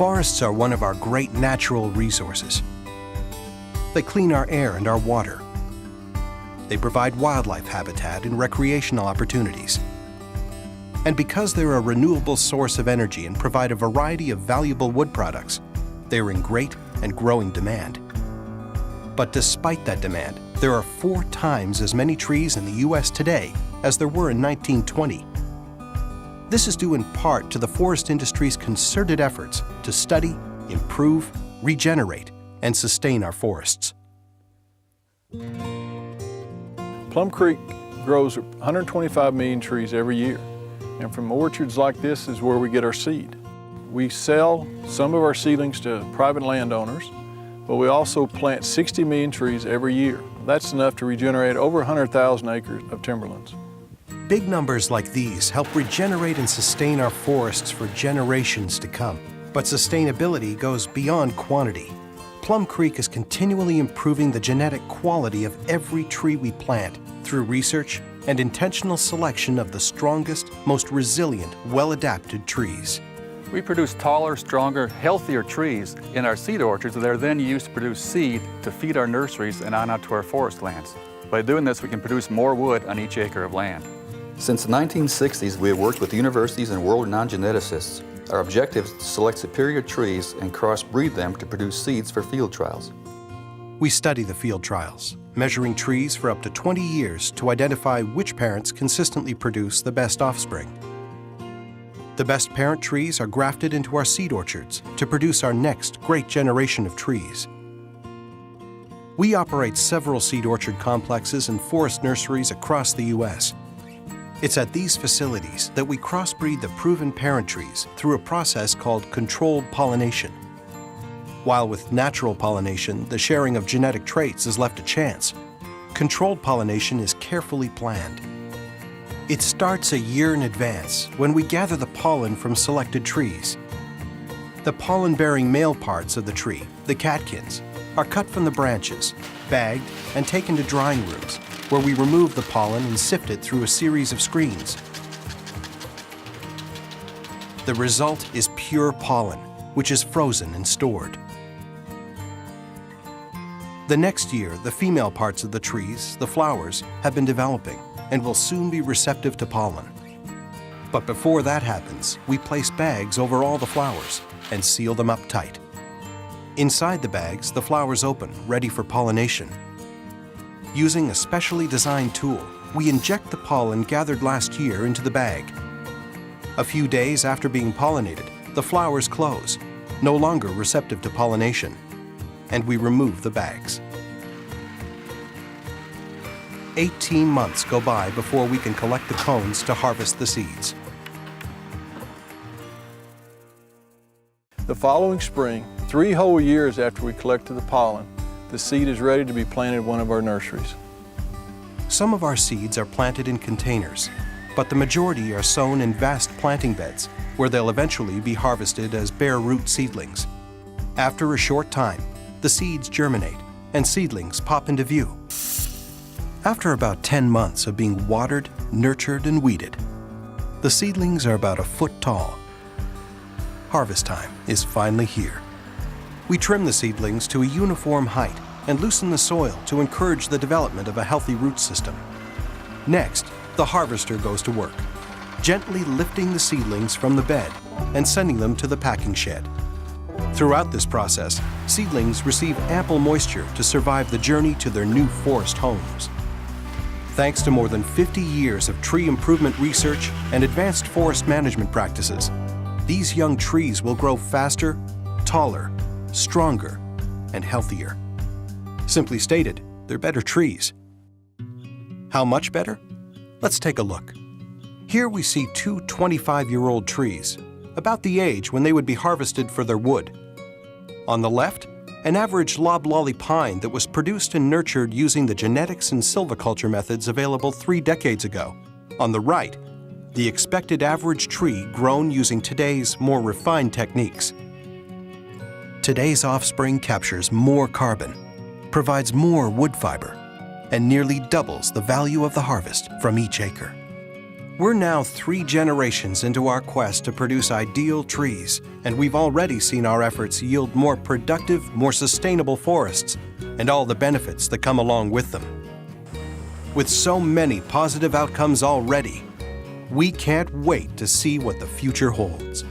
Forests are one of our great natural resources. They clean our air and our water. They provide wildlife habitat and recreational opportunities. And because they're a renewable source of energy and provide a variety of valuable wood products, they're in great and growing demand. But despite that demand, there are 4 times as many trees in the U.S. today as there were in 1920. This is due in part to the forest industry's concerted efforts to study, improve, regenerate, and sustain our forests. Plum Creek grows 125 million trees every year, and from orchards like this is where we get our seed. We sell some of our seedlings to private landowners, but we also plant 60 million trees every year. That's enough to regenerate over 100,000 acres of timberlands. Big numbers like these help regenerate and sustain our forests for generations to come. But sustainability goes beyond quantity. Plum Creek is continually improving the genetic quality of every tree we plant through research and intentional selection of the strongest, most resilient, well-adapted trees. We produce taller, stronger, healthier trees in our seed orchards that are then used to produce seed to feed our nurseries and on out to our forest lands. By doing this, we can produce more wood on each acre of land. Since the 1960s, we have worked with universities and world-renowned geneticists. Our objective is to select superior trees and crossbreed them to produce seeds for field trials. We study the field trials, measuring trees for up to 20 years to identify which parents consistently produce the best offspring. The best parent trees are grafted into our seed orchards to produce our next great generation of trees. We operate several seed orchard complexes and forest nurseries across the U.S. It's at these facilities that we crossbreed the proven parent trees through a process called controlled pollination. While with natural pollination, the sharing of genetic traits is left to chance, controlled pollination is carefully planned. It starts a year in advance when we gather the pollen from selected trees. The pollen-bearing male parts of the tree, the catkins, are cut from the branches, bagged, and taken to drying rooms, where we remove the pollen and sift it through a series of screens. The result is pure pollen, which is frozen and stored. The next year, the female parts of the trees, the flowers, have been developing and will soon be receptive to pollen. But before that happens, we place bags over all the flowers and seal them up tight. Inside the bags, the flowers open, ready for pollination. Using a specially designed tool, we inject the pollen gathered last year into the bag. A few days after being pollinated, the flowers close, no longer receptive to pollination, and we remove the bags. 18 months go by before we can collect the cones to harvest the seeds. The following spring, 3 whole years after we collected the pollen, the seed is ready to be planted in one of our nurseries. Some of our seeds are planted in containers, but the majority are sown in vast planting beds where they'll eventually be harvested as bare root seedlings. After a short time, the seeds germinate and seedlings pop into view. After about 10 months of being watered, nurtured, and weeded, the seedlings are about a foot tall. Harvest time is finally here. We trim the seedlings to a uniform height and loosen the soil to encourage the development of a healthy root system. Next, the harvester goes to work, gently lifting the seedlings from the bed and sending them to the packing shed. Throughout this process, seedlings receive ample moisture to survive the journey to their new forest homes. Thanks to more than 50 years of tree improvement research and advanced forest management practices, these young trees will grow faster, taller, stronger, and healthier. Simply stated, they're better trees. How much better? Let's take a look. Here we see 2 25-year-old trees, about the age when they would be harvested for their wood. On the left, an average loblolly pine that was produced and nurtured using the genetics and silviculture methods available 3 decades ago. On the right, the expected average tree grown using today's more refined techniques. Today's offspring captures more carbon, provides more wood fiber, and nearly doubles the value of the harvest from each acre. We're now 3 generations into our quest to produce ideal trees, and we've already seen our efforts yield more productive, more sustainable forests, and all the benefits that come along with them. With so many positive outcomes already, we can't wait to see what the future holds.